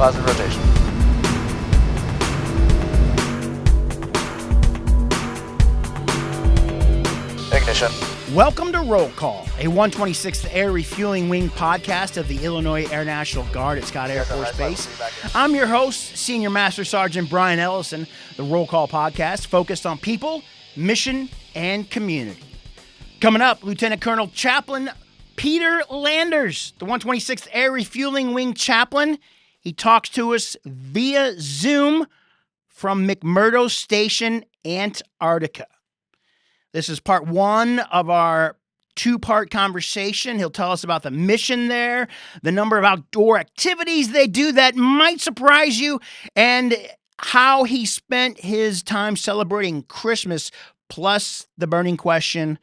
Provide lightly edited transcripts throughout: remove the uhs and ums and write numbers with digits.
Positive rotation. Ignition. Welcome to Roll Call, a 126th Air Refueling Wing podcast of the Illinois Air National Guard at Scott Air Force Base. I'm your host, Senior Master Sergeant Brian Ellison. The Roll Call podcast focused on people, mission, and community. Coming up, Lieutenant Colonel Chaplain Peter Landers, the 126th Air Refueling Wing chaplain. He talks to us via Zoom from McMurdo Station, Antarctica. This is part one of our two-part conversation. He'll tell us about the mission there, the number of outdoor activities they do that might surprise you, and how he spent his time celebrating Christmas, plus the burning question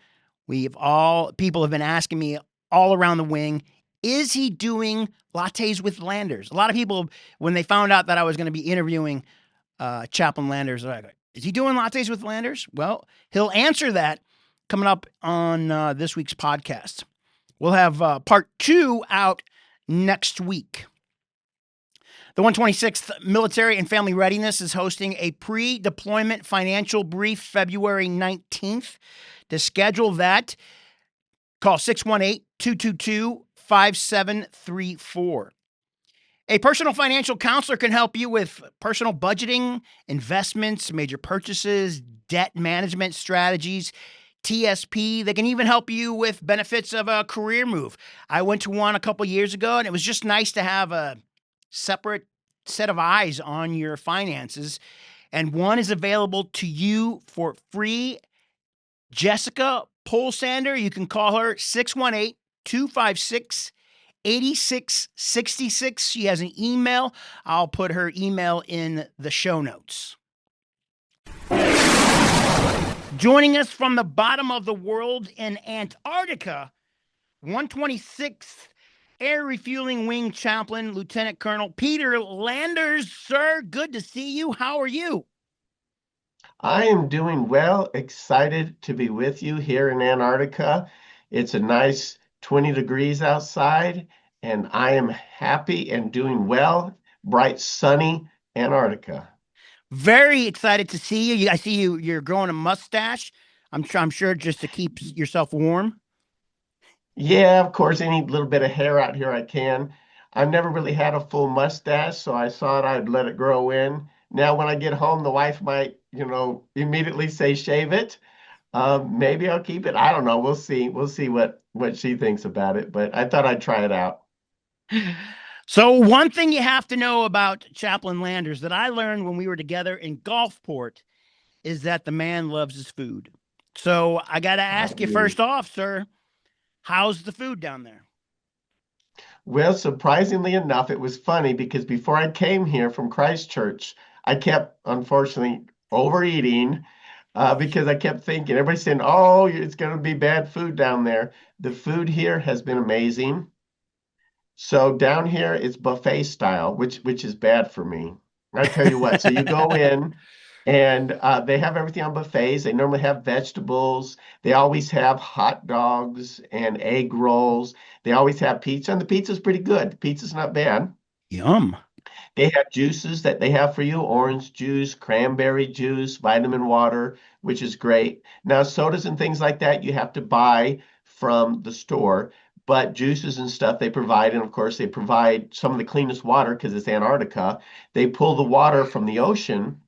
people have been asking me all around the wing, is he doing lattes with Landers? A lot of people, when they found out that I was going to be interviewing Chaplain Landers, they're like, is he doing lattes with Landers? Well, he'll answer that coming up on this week's podcast. We'll have part two out next week. The 126th Military and Family Readiness is hosting a pre-deployment financial brief February 19th. To schedule that, call 618-222-5734. A personal financial counselor can help you with personal budgeting, investments, major purchases, debt management strategies, TSP. They can even help you with benefits of a career move. I went to one a couple years ago, and it was just nice to have a separate set of eyes on your finances. And one is available to you for free. Jessica Polsander, you can call her 618-256-8666. She has an email. I'll put her email in the show notes. Joining us from the bottom of the world in Antarctica, 126th Air Refueling Wing Chaplain, Lieutenant Colonel Peter Landers. Sir, good to see you. How are you? I am doing well, excited to be with you here in Antarctica. It's a nice 20 degrees outside, and I am happy and doing well. Bright, sunny Antarctica. Very excited to see you. I see you're growing a mustache. I'm sure just to keep yourself warm. Yeah, of course, any little bit of hair out here I can. I've never really had a full mustache, so I thought I'd let it grow in. Now, when I get home, the wife might, immediately say, shave it. Maybe I'll keep it. I don't know. We'll see. We'll see what she thinks about it, but I thought I'd try it out. So one thing you have to know about Chaplain Landers that I learned when we were together in Gulfport is that the man loves his food. So I got to ask you first off, sir, how's the food down there? Well, surprisingly enough, it was funny because before I came here from Christchurch, I kept, unfortunately, overeating because I kept thinking, everybody's saying, oh, it's going to be bad food down there. The food here has been amazing. So down here, it's buffet style, which is bad for me. I tell you what, so you go in and they have everything on buffets. They normally have vegetables. They always have hot dogs and egg rolls. They always have pizza, and the pizza's pretty good. The pizza's not bad. Yum. They have juices that they have for you, orange juice, cranberry juice, vitamin water, which is great. Now, sodas and things like that, you have to buy from the store, but juices and stuff they provide. And of course, they provide some of the cleanest water because it's Antarctica. They pull the water from the ocean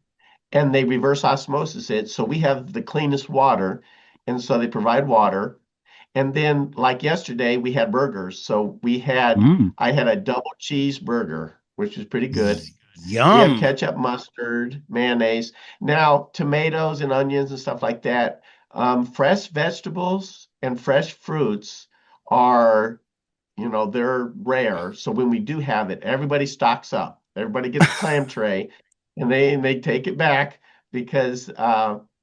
and they reverse osmosis it. So we have the cleanest water. And so they provide water. And then like yesterday, we had burgers. So I had a double cheeseburger, which was pretty good. Yum. We have ketchup, mustard, mayonnaise. Now, tomatoes and onions and stuff like that. Fresh vegetables and fresh fruits are, they're rare. So when we do have it, everybody stocks up. Everybody gets a clam tray and they take it back because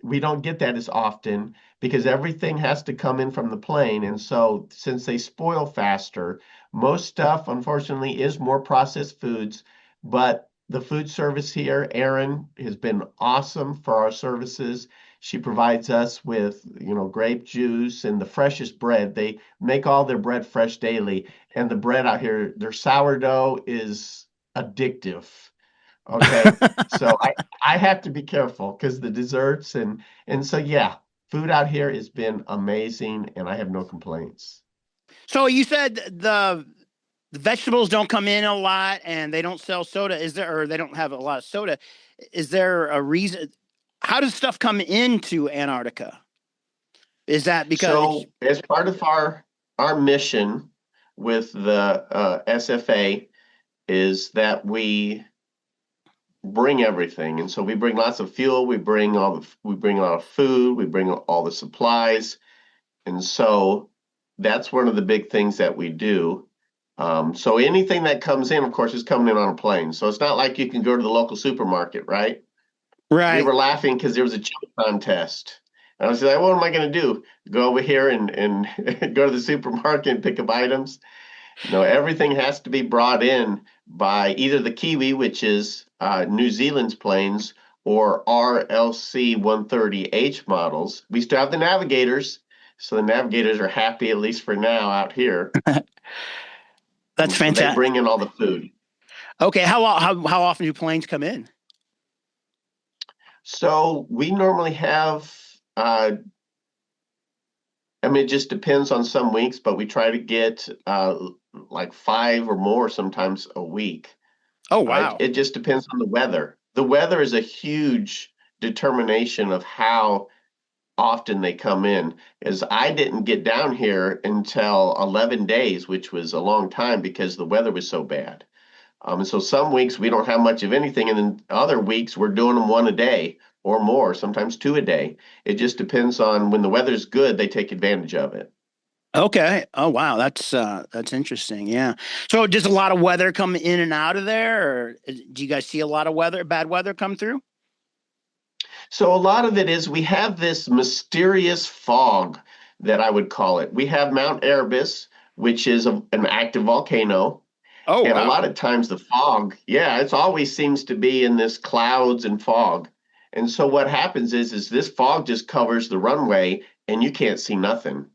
we don't get that as often because everything has to come in from the plane. And so since they spoil faster, most stuff, unfortunately, is more processed foods. But the food service here, Erin, has been awesome for our services. She provides us with, grape juice and the freshest bread. They make all their bread fresh daily. And the bread out here, their sourdough is addictive. Okay. So I have to be careful because the desserts and so yeah, food out here has been amazing and I have no complaints. So you said the vegetables don't come in a lot and they don't sell soda. Is there, or they don't have a lot of soda? Is there a reason? How does stuff come into Antarctica? Is that because it's So as part of our mission with the SFA is that we bring everything. And so we bring lots of fuel, we bring a lot of food, we bring all the supplies. And so that's one of the big things that we do. So anything that comes in, of course, is coming in on a plane. So it's not like you can go to the local supermarket, right? We right? were laughing because there was a chili contest. And I was like, what am I going to do? Go over here and go to the supermarket and pick up items? No, everything has to be brought in by either the Kiwi, which is New Zealand's planes, or RLC 130H models. We still have the navigators, so the navigators are happy, at least for now, out here. That's And so they fantastic. bring in all the food. Okay, how often do planes come in? So we normally have, I mean, it just depends on some weeks, but we try to get like five or more sometimes a week. Oh It, wow. it just depends on the weather. The weather is a huge determination of how often they come in. As I didn't get down here until 11 days, which was a long time because the weather was so bad. And so some weeks we don't have much of anything, and then other weeks we're doing them one a day or more, sometimes two a day. It just depends on when the weather's good, they take advantage of it. Okay. Oh wow, that's interesting. Yeah. So does a lot of weather come in and out of there, or do you guys see a lot of bad weather come through? So a lot of it is we have this mysterious fog that I would call it. We have Mount Erebus, which is an active volcano, Oh and a wow. lot of times the fog, yeah, it's always seems to be in this clouds and fog. And so what happens is this fog just covers the runway and you can't see nothing.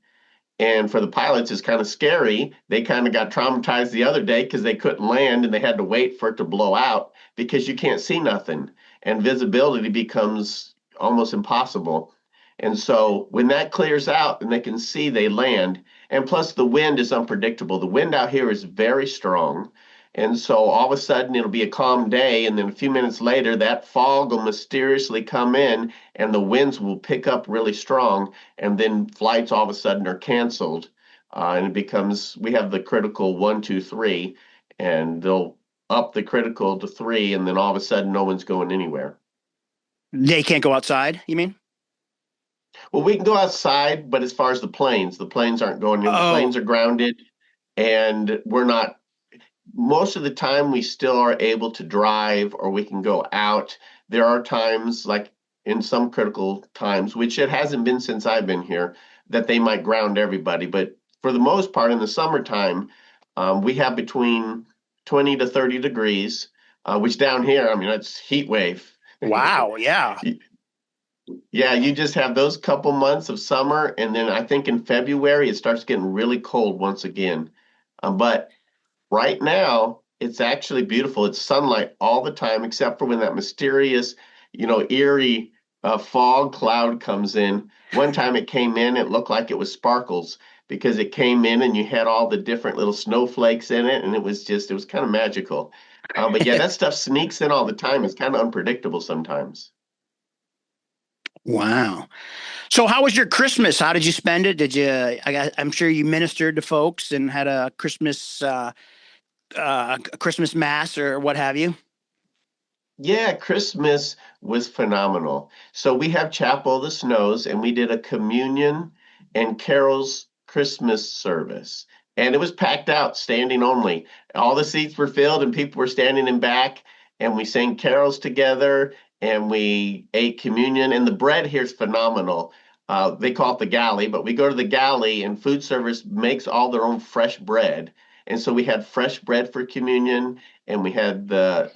And for the pilots, it's kind of scary. They kind of got traumatized the other day because they couldn't land and they had to wait for it to blow out because you can't see nothing. And visibility becomes almost impossible. And so when that clears out and they can see, they land. And plus, the wind is unpredictable. The wind out here is very strong. And so all of a sudden, it'll be a calm day. And then a few minutes later, that fog will mysteriously come in and the winds will pick up really strong and then flights all of a sudden are canceled. And it becomes we have the critical one, two, three, and they'll up the critical to three, and then all of a sudden no one's going anywhere. They can't go outside, you mean? Well, we can go outside, but as far as the planes aren't going in. The Oh, planes are grounded, and we're not. Most of the time, we still are able to drive, or we can go out. There are times, like in some critical times, which it hasn't been since I've been here, that they might ground everybody. But for the most part, in the summertime, we have between 20 to 30 degrees, which down here, I mean, it's heat wave. wow. Yeah. Yeah, you just have those couple months of summer, and then I think in February it starts getting really cold once again. But right now, it's actually beautiful. It's sunlight all the time, except for when that mysterious, eerie fog cloud comes in. One time it came in, it looked like it was sparkles because it came in and you had all the different little snowflakes in it, and it was kind of magical. But yeah, that stuff sneaks in all the time. It's kind of unpredictable sometimes. Wow. So how was your Christmas? How did you spend it? I'm sure you ministered to folks and had a Christmas mass or what have you. Yeah, Christmas was phenomenal. So we have Chapel of the Snows, and we did a communion and carols Christmas service. And it was packed out, standing only. All the seats were filled, and people were standing in back, and we sang carols together, and we ate communion. And the bread here is phenomenal. They call it the galley, but we go to the galley, and food service makes all their own fresh bread. And so we had fresh bread for communion, and we had the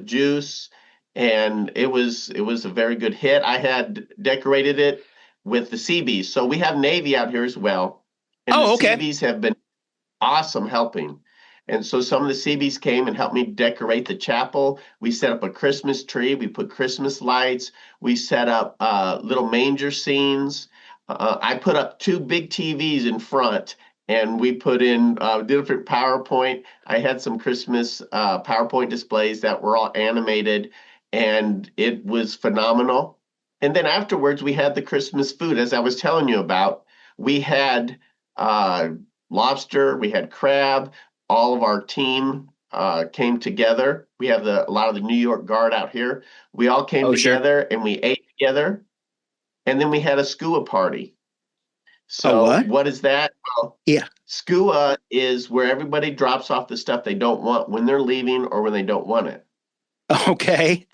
juice, and it was a very good hit. I had decorated it with the Seabees. So we have Navy out here as well, and the Oh, okay. Seabees have been awesome helping. And so some of the Seabees came and helped me decorate the chapel. We set up a Christmas tree. We put Christmas lights. We set up little manger scenes. I put up two big TVs in front, and we put in different PowerPoint. I had some Christmas PowerPoint displays that were all animated, and it was phenomenal. And then afterwards, we had the Christmas food, as I was telling you about. We had uh, lobster, we had crab. All of our team came together. We have a lot of the New York Guard out here. We all came Oh, sure. together and we ate together. And then we had a skua party. Oh, So what? what is that? Well, Yeah. skua is where everybody drops off the stuff they don't want when they're leaving or when they don't want it. Okay.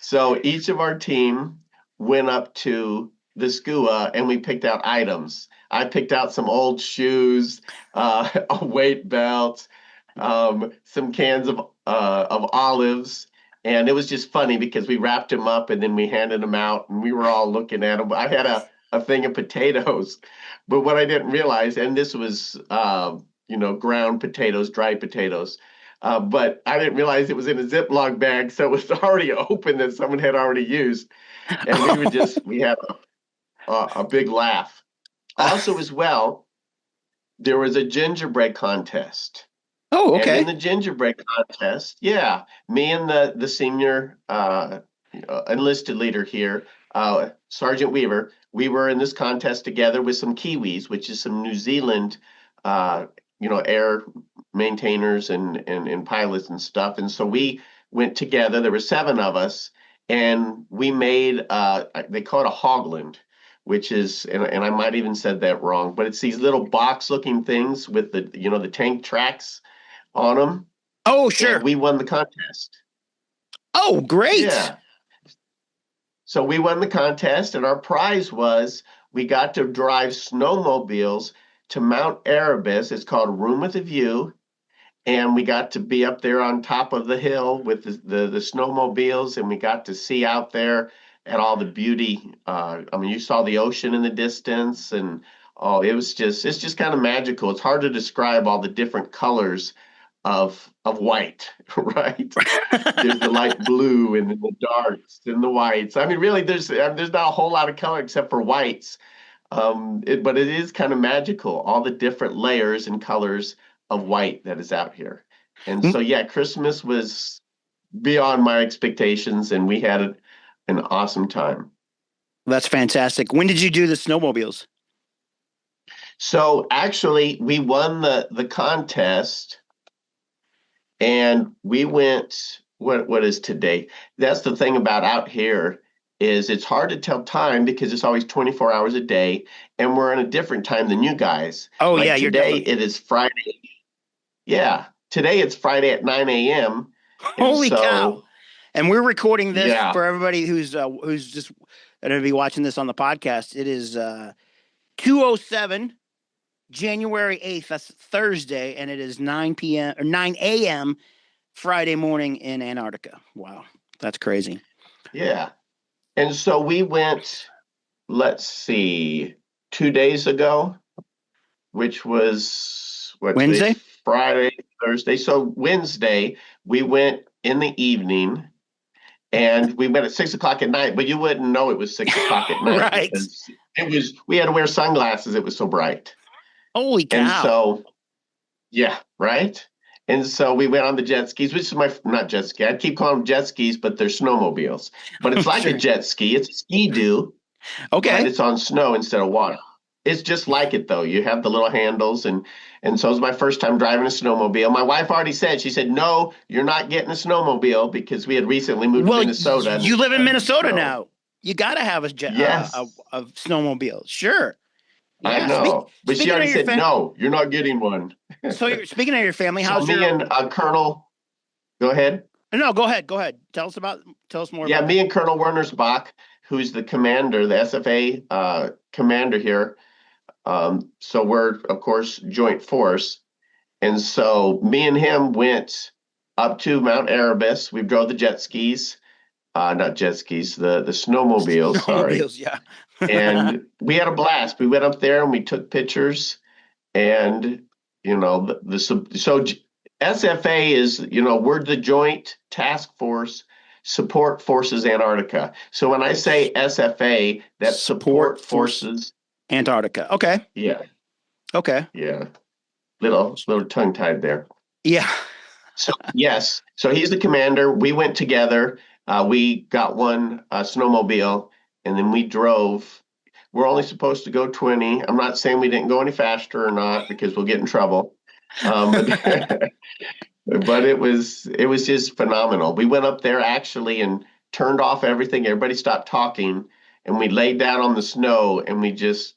So each of our team went up to the skua and we picked out items. I picked out some old shoes, a weight belt, some cans of olives, and it was just funny because we wrapped them up and then we handed them out and we were all looking at them. I had a thing of potatoes, but what I didn't realize, and this was ground potatoes, dried potatoes. But I didn't realize it was in a Ziploc bag, so it was already open that someone had already used, and we had a big laugh. Also, as well, there was a gingerbread contest. Oh, And in okay. the gingerbread contest, yeah, me and the senior enlisted leader here, Sergeant Weaver, we were in this contest together with some Kiwis, which is some New Zealand, air maintainers and pilots and stuff. And so we went together. There were seven of us, and we made they call it a hogland, which is, and I might even said that wrong, but it's these little box-looking things with the tank tracks on them, Oh, and sure. we won the contest. Oh, great. Yeah. So we won the contest, and our prize was we got to drive snowmobiles to Mount Erebus. It's called Room with a View, and we got to be up there on top of the hill with the snowmobiles, and we got to see out there at all the beauty. I mean, you saw the ocean in the distance, and oh, it's just kind of magical. It's hard to describe all the different colors of white, right? There's the light blue and then the darks and the whites. I mean, really, there's not a whole lot of color except for whites. But it is kind of magical, all the different layers and colors of white that is out here. And Mm, so, yeah, Christmas was beyond my expectations, and we had an awesome time. that's fantastic. When did you do the snowmobiles? So actually, we won the contest, and we went. What is today? That's the thing about out here is it's hard to tell time because it's always 24 hours a day, and we're in a different time than you guys. Oh, yeah, Like you're today, definitely. it is Friday. Yeah, today it's Friday at 9 a.m. And Holy cow. so, And we're recording this yeah, for everybody who's just going to be watching this on the podcast. It is 2:07 January 8th. That's Thursday, and it is 9 p.m. or 9 a.m. Friday morning in Antarctica. Wow, that's crazy. yeah. And so we went, let's see, 2 days ago, which was today's Wednesday? Friday, Thursday. So Wednesday, we went in the evening and we went at 6 o'clock at night, but you wouldn't know it was 6 o'clock at night Right. because we had to wear sunglasses. It was so bright. Holy And cow. so, yeah, right. And so we went on the jet skis, which is not jet ski. I keep calling them jet skis, but they're snowmobiles. But it's like a Sure. jet ski. It's a ski-doo, but Okay. it's on snow instead of water. It's just like it though. You have the little handles, and so it was my first time driving a snowmobile. My wife already said, she said, "No, you're not getting a snowmobile," because we had recently moved to Well, Minnesota and you it's live in Minnesota snow. now. You got to have Yes, a snowmobile. Sure. I Yeah. know. But she Speaking of already your said, "No, you're not getting one." speaking of your family, So how's me your? and Colonel, go ahead. No, go ahead. Go ahead. Tell us more Yeah, about me that. and Colonel Wernersbach, who's the commander, the SFA commander here. So we're, of course, joint force. And so me and him went up to Mount Erebus. We drove the jet skis, not jet skis, the snowmobiles, sorry. Snowmobiles, yeah. And we had a blast. We went up there and we took pictures. And, you know, so SFA is, we're the Joint Task Force Support Forces Antarctica. So when I say SFA, that's Support Support Force Forces. Antarctica. Okay. Yeah, Okay. yeah. Little tongue tied there. Yeah. So yes, so he's the commander. We went together. We got one snowmobile, and then we drove. We're only supposed to go 20. I'm not saying we didn't go any faster or not because we'll get in trouble. But but it was just phenomenal. We went up there actually and turned off everything. Everybody stopped talking, and we laid down on the snow, and we just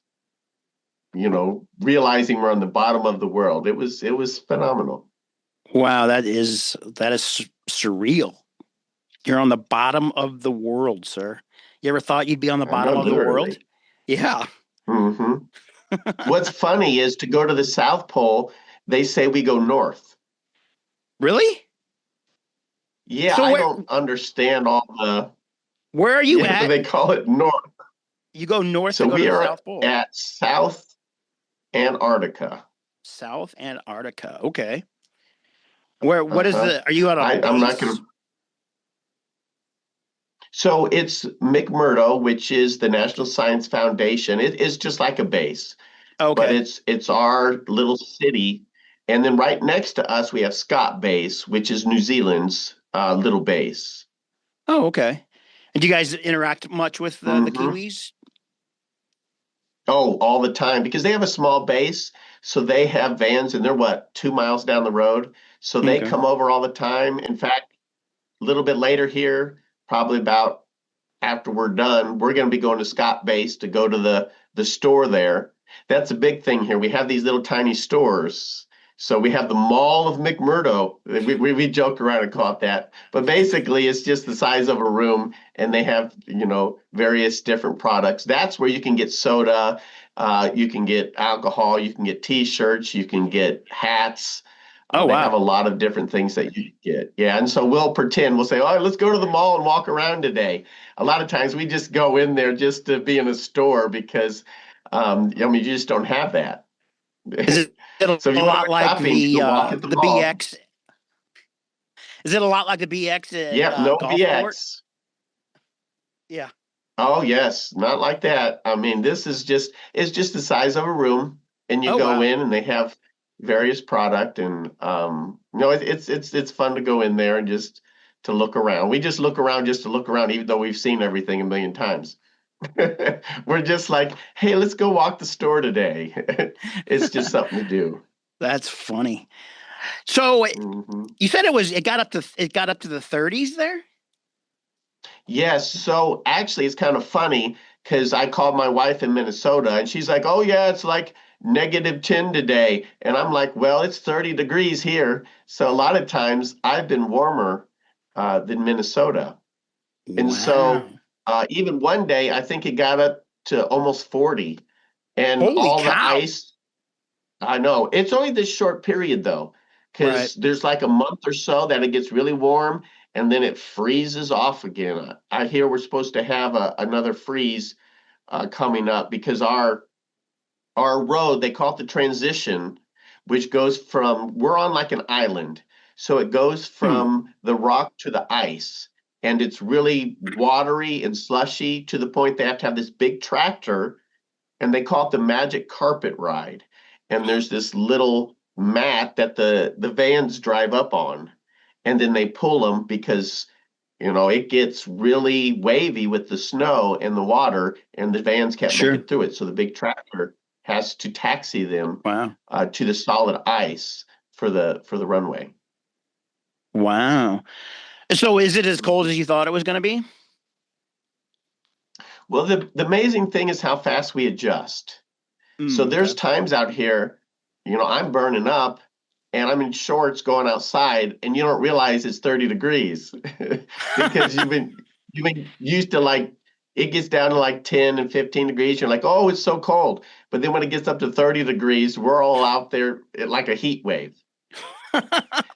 realizing we're on the bottom of the world. It was phenomenal. Wow, that is surreal. You're on the bottom of the world, sir. You ever thought you'd be on the I know, bottom of the world? literally. Yeah. Hmm. What's funny is to go to the South Pole, they say we go north. Really? Yeah, So I where don't understand all the, where are you yeah, at? they call it north. You go north to So go to we the are South Pole. at South Antarctica. South Antarctica. Okay. What is Uh-huh. are you at a I'm not going base? to. So it's McMurdo, which is the National Science Foundation. It is just like a base, but Okay. it's our little city. And then right next to us, we have Scott Base, which is New Zealand's little base. Oh, okay. And do you guys interact much with the Hmm. Kiwis? Oh, all the time because they have a small base. So they have vans and they're what, 2 miles down the road. So they Okay. come over all the time. In fact, a little bit later here, probably about after we're done, we're going to be going to Scott Base to go to the store there. That's a big thing here. We have these little tiny stores. So we have the Mall of McMurdo. We joke around and call it that. But basically, it's just the size of a room, and they have, various different products. That's where you can get soda, you can get alcohol, you can get T-shirts, you can get hats. Oh, They have wow. a lot of different things that you can get. Yeah, and so we'll say, "Oh, let's go to the mall and walk around today." A lot of times we just go in there just to be in a store because, you just don't have that. Is it a So if you want to lot go like shopping, you go walk at the the mall. BX? Is it a lot like the BX at Yep, no Gulfport? VX. Yeah. Oh yes, not like that. I mean, this is just it's just the size of a room, and you Oh, go wow. in and they have various product, and it's fun to go in there and just to look around. We just look around just to look around, even though we've seen everything a million times. We're just like, hey, let's go walk the store today. It's just something to do. That's funny. So Hmm. you said it got up to the 30s there? Yes, so actually, it's kind of funny because I called my wife in Minnesota and she's like, oh, yeah, it's like -10 today. And I'm like, well, it's 30 degrees here. So a lot of times I've been warmer than Minnesota. And Wow. so even one day, I think it got up to almost 40 and Holy all the cow. ice. I know. It's only this short period though, Right. because there's like a month or so that it gets really warm and then it freezes off again. I hear we're supposed to have another freeze coming up because our road, they call it the transition, which goes from we're on like an island. So it goes Hmm. from the rock to the ice. And it's really watery and slushy to the point they have to have this big tractor and they call it the magic carpet ride. And there's this little mat that the vans drive up on, and then they pull them because it gets really wavy with the snow and the water, and the vans can't make Sure. it through it. So the big tractor has to taxi them Wow. to the solid ice for the runway. Wow. So is it as cold Mhm. as you thought it was going to be? Well, the amazing thing is how fast we adjust. So there's Okay. times out here, I'm burning up and I'm in shorts going outside and you don't realize it's 30 degrees because you've been used to like it gets down to like 10 and 15 degrees. You're like, oh, it's so cold. But then when it gets up to 30 degrees, we're all out there like a heat wave.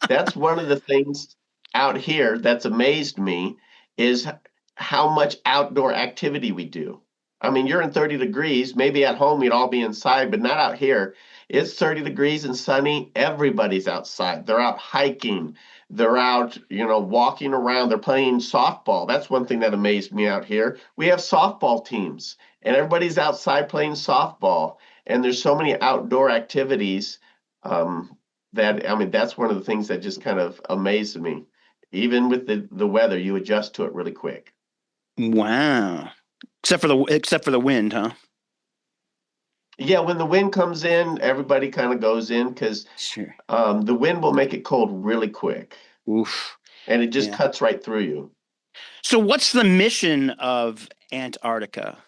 That's one of the things out here that's amazed me is how much outdoor activity we do. I mean, you're in 30 degrees. Maybe at home you'd all be inside, but not out here. It's 30 degrees and sunny. Everybody's outside. They're out hiking. They're out, walking around. They're playing softball. That's one thing that amazed me out here. We have softball teams, and everybody's outside playing softball. And there's so many outdoor activities that, I mean, that's one of the things that just kind of amazed me. Even with the weather, you adjust to it really quick. Wow. Except for the wind, huh? Yeah, when the wind comes in, everybody kind of goes in because Sure. the wind will make it cold really quick, Oof. and it just Yeah. cuts right through you. So what's the mission of Antarctica?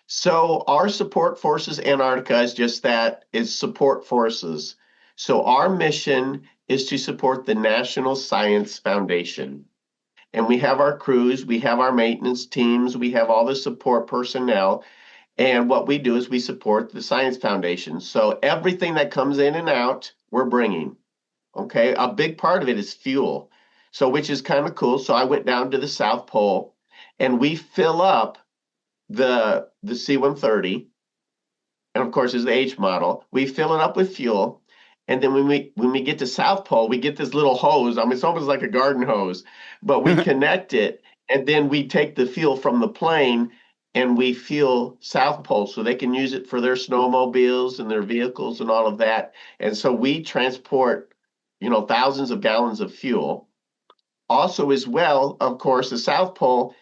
So our Support Forces Antarctica is just that, is support forces. So our mission is to support the National Science Foundation. And we have our crews, we have our maintenance teams, we have all the support personnel. And what we do is we support the Science Foundation. So everything that comes in and out, we're bringing. Okay, a big part of it is fuel. So which is kind of cool. So I went down to the South Pole and we fill up the C-130, and of course is the H model. We fill it up with fuel. And then when we get to South Pole, we get this little hose. I mean, it's almost like a garden hose, but we connect it, and then we take the fuel from the plane and we fuel South Pole so they can use it for their snowmobiles and their vehicles and all of that. And so we transport, thousands of gallons of fuel. Also, as well, of course, the South Pole,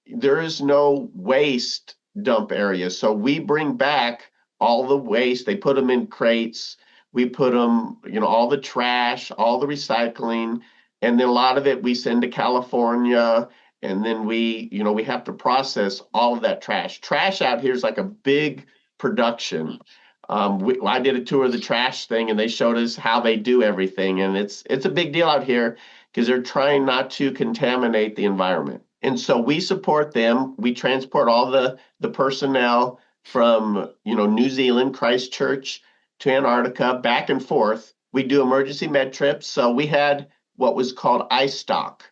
there is no waste dump area. So we bring back all the waste. They put them in crates. We put them, all the trash, all the recycling, and then a lot of it we send to California. And then we have to process all of that trash. Trash out here is like a big production. I did a tour of the trash thing, and they showed us how they do everything, and it's a big deal out here because they're trying not to contaminate the environment. And so we support them. We transport all the personnel from, New Zealand, Christchurch to Antarctica, back and forth. We do emergency med trips. So we had what was called ice stock.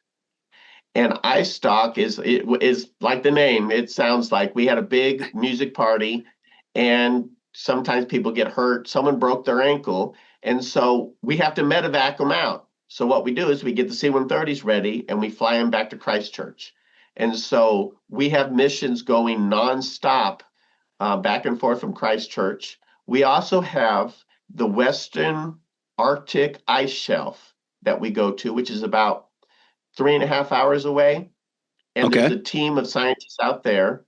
And ice stock is like the name. It sounds like we had a big music party, and sometimes people get hurt. Someone broke their ankle, and so we have to medevac them out. So what we do is we get the C-130s ready and we fly them back to Christchurch. And so we have missions going nonstop back and forth from Christchurch. We also have the Western Arctic ice shelf that we go to, which is about 3.5 hours away. And there's Okay. a team of scientists out there,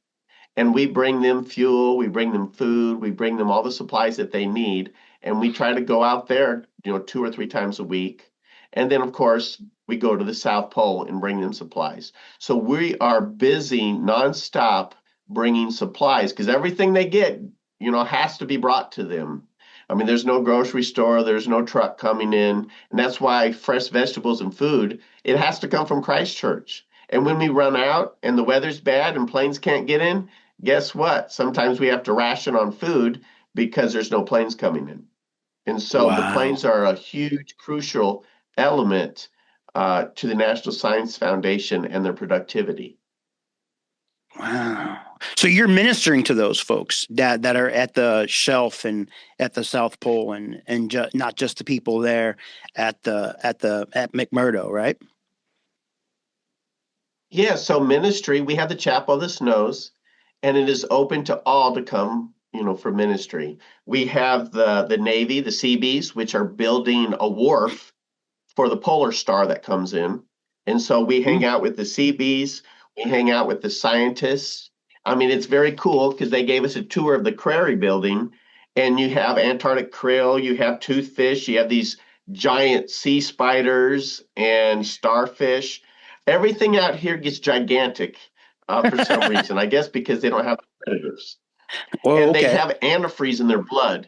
and we bring them fuel, we bring them food, we bring them all the supplies that they need, and we try to go out there, 2 or 3 times a week. And then, of course, we go to the South Pole and bring them supplies. So we are busy nonstop bringing supplies because everything they get, has to be brought to them. I mean, there's no grocery store, there's no truck coming in, and that's why fresh vegetables and food, it has to come from Christchurch. And when we run out and the weather's bad and planes can't get in, guess what? Sometimes we have to ration on food because there's no planes coming in. And so the Wow. planes are a huge, crucial element to the National Science Foundation and their productivity. Wow. So you're ministering to those folks that are at the shelf and at the South Pole and not just the people there at McMurdo, right? Yeah, so ministry, we have the Chapel of the Snows, and it is open to all to come, for ministry. We have the Navy, the Seabees, which are building a wharf for the Polar Star that comes in. And so we hang out with the Seabees, we hang out with the scientists. I mean, it's very cool because they gave us a tour of the Crary building, and you have Antarctic krill, you have toothfish, you have these giant sea spiders and starfish. Everything out here gets gigantic for some reason, I guess because they don't have predators. Well, And they okay. have antifreeze in their blood.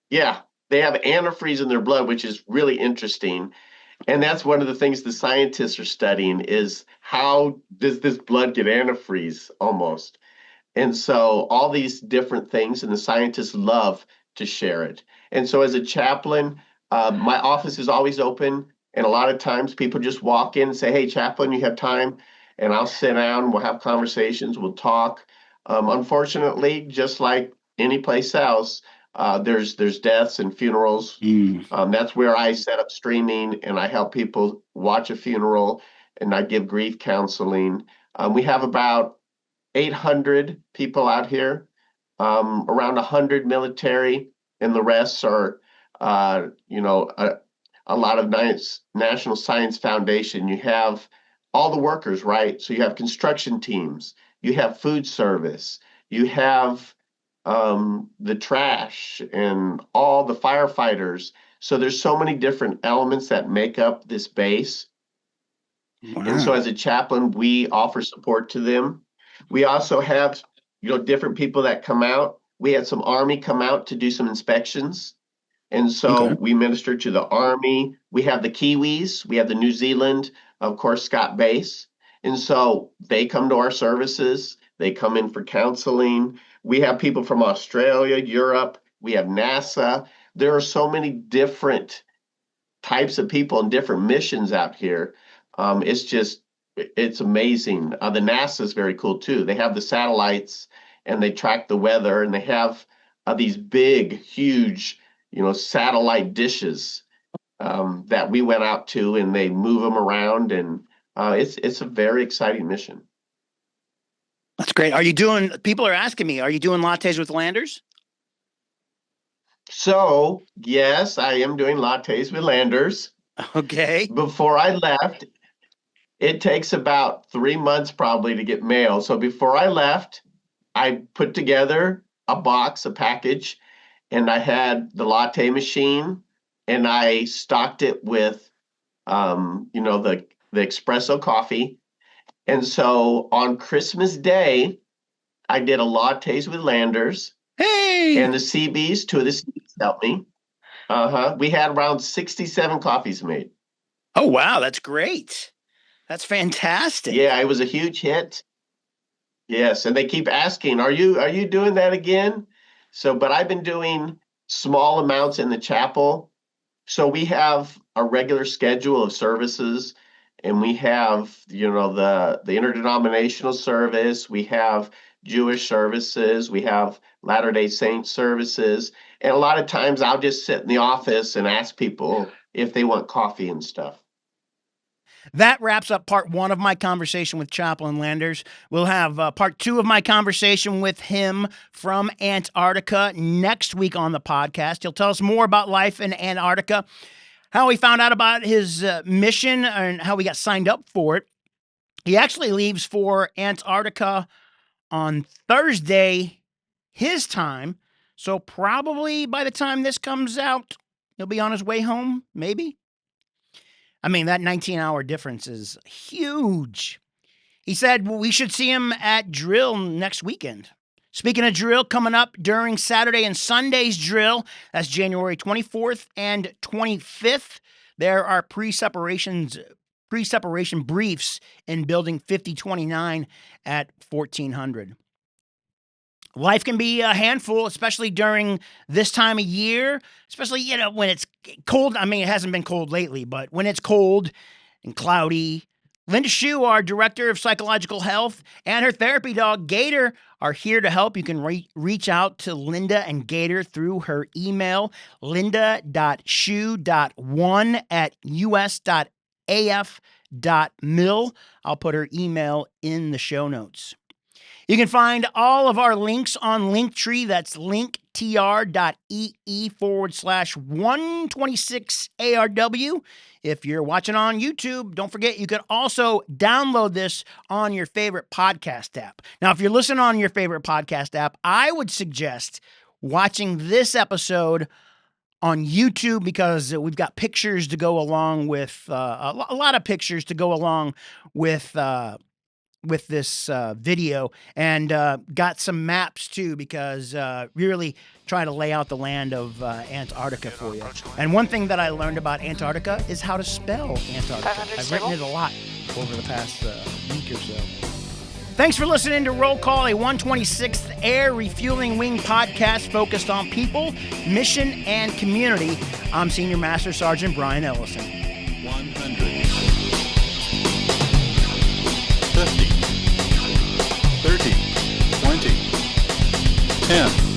Yeah, they have antifreeze in their blood, which is really interesting. And that's one of the things the scientists are studying is how does this blood get antifreeze almost? And so all these different things, and the scientists love to share it. And so as a chaplain, my office is always open. And a lot of times people just walk in and say, "Hey, chaplain, you have time?" And I'll sit down, we'll have conversations, we'll talk. Unfortunately, just like any place else, there's deaths and funerals. That's where I set up streaming and I help people watch a funeral and I give grief counseling. We have about 800 people out here, around 100 military, and the rest are, a lot of nice National Science Foundation. You have all the workers, right? So you have construction teams, you have food service, you have the trash and all the firefighters. So there's so many different elements that make up this base. Wow. And so as a chaplain, we offer support to them. We also have, different people that come out. We had some Army come out to do some inspections. And so we minister to the Army. We have the Kiwis. We have the New Zealand, of course, Scott Base. And so they come to our services. They come in for counseling. We have people from Australia, Europe. We have NASA. There are so many different types of people and different missions out here. It's amazing. The NASA is very cool too. They have the satellites and they track the weather, and they have these big, huge, satellite dishes that we went out to, and they move them around, and it's a very exciting mission. That's great. People are asking me, are you doing lattes with landers? So, yes, I am doing lattes with landers. Okay. Before I left, it takes about 3 months probably to get mail. So before I left, I put together a package, and I had the latte machine, and I stocked it with, the espresso coffee. And so on Christmas Day, I did a lattes with landers. Hey! And the CBs, 2 of the CBs helped me. We had around 67 coffees made. Oh, wow. That's great. That's fantastic. Yeah, it was a huge hit. Yes, and they keep asking, are you doing that again? So, but I've been doing small amounts in the chapel. So we have a regular schedule of services, and we have, the interdenominational service, we have Jewish services, we have Latter-day Saint services, and a lot of times I'll just sit in the office and ask people if they want coffee and stuff. That wraps up part 1 of my conversation with Chaplain Landers. We'll have part 2 of my conversation with him from Antarctica next week on the podcast. He'll tell us more about life in Antarctica, how he found out about his mission, and how he got signed up for it. He actually leaves for Antarctica on Thursday, his time. So probably by the time this comes out, he'll be on his way home, maybe. I mean, that 19-hour difference is huge. He said we should see him at drill next weekend. Speaking of drill, coming up during Saturday and Sunday's drill, that's January 24th and 25th, there are pre-separation briefs in Building 5029 at 1400. Life can be a handful, especially during this time of year, especially, when it's cold. I mean, it hasn't been cold lately, but when it's cold and cloudy. Linda Schuh, our director of psychological health, and her therapy dog, Gator, are here to help. You can reach out to Linda and Gator through her email, linda.schuh.1@us.af.mil. I'll put her email in the show notes. You can find all of our links on Linktree. That's linktr.ee/126ARW. If you're watching on YouTube, don't forget you can also download this on your favorite podcast app. Now, if you're listening on your favorite podcast app, I would suggest watching this episode on YouTube, because we've got pictures to go along with, a lot of pictures to go along with this video, and got some maps too, because really try to lay out the land of Antarctica for you. And one thing that I learned about Antarctica is how to spell Antarctica. I've written it a lot over the past week or so. Thanks for listening to Roll Call, a 126th Air Refueling Wing podcast focused on people, mission, and community. I'm Senior Master Sergeant Brian Ellison. 100. 50, 30, 20. 10.